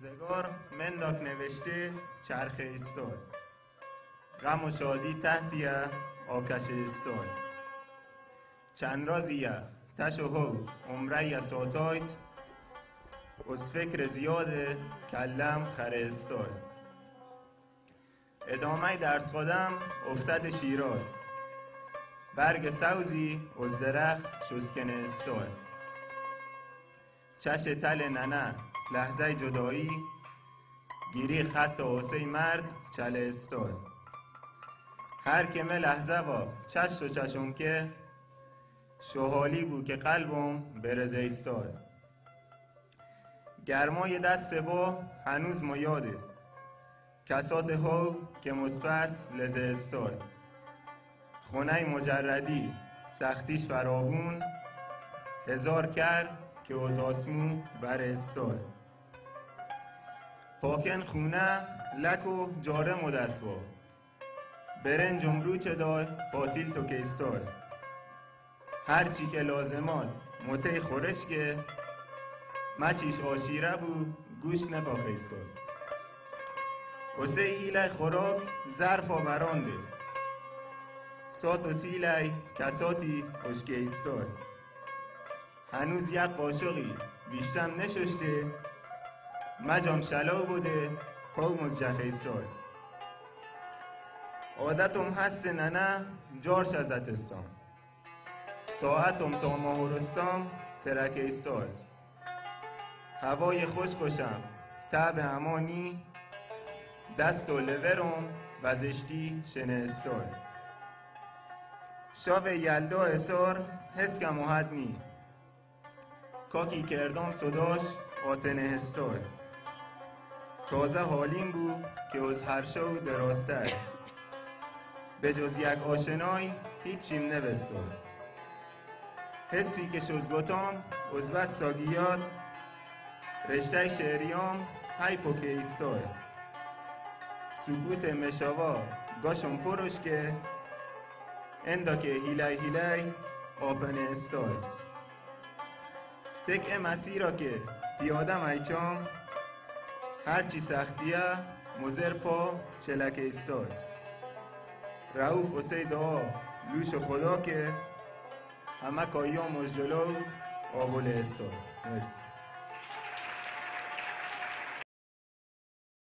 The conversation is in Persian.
روزگار منداک نوشته چرخ استای غم و شادی تحتیه آکش استای چند رازیه تش و هو عمره ساتایت از فکر زیاده کلم خره استای ادامه درس خودم افتد شیراز برگ سوزی از درخت شسکنه استای چش تل ننه لحظه جدایی گیری خط آسه مرد چله استای هر که من لحظه و چش و چشم که شوحالی بود که قلبم برزه استای گرمای دست با هنوز ما یاده کسات هاو که مسپس لزه استای خونه مجردی سختیش فراوون هزار کرد که از آسمون بر استای پاکن خونه لک و جاره مدست با برن جمرو چه دای قاتیل تو که استای هرچی که لازمات مته خورش که مچیش آشیره بود گوشت نپاخه استای وسه ایله خوراک ظرف آورانده سات و سیله کساتی اشکه استای هنوز یک قاشقی بیشتم نششته مجام شلاو بوده قوم از جخ استای عادتم هست ننه جارش ازت استام ساعتم تا ماهورستام ترک استای هوای خوش کشم تب امانی دست و لورم وزشتی شنه استای شاو یلدا اثار حس که محد نی کاکی کردم صداش آتنه استای تازه حالیم بود که از هر شو درازتر به جز یک آشنای هیچیم نوستای حسی که شزگوتام از بس ساگیات رشته شعریام های پوکه ایستای سکوت مشاوا گاشم پرش که اندا که هیلی آپنه استای تک مسیرا که پیادم ایچام هرچی سختیه مزر پا چلک ایستای رعوف و سی دعا لوش خدا که همه کایا مجدلو آبول استای مرسی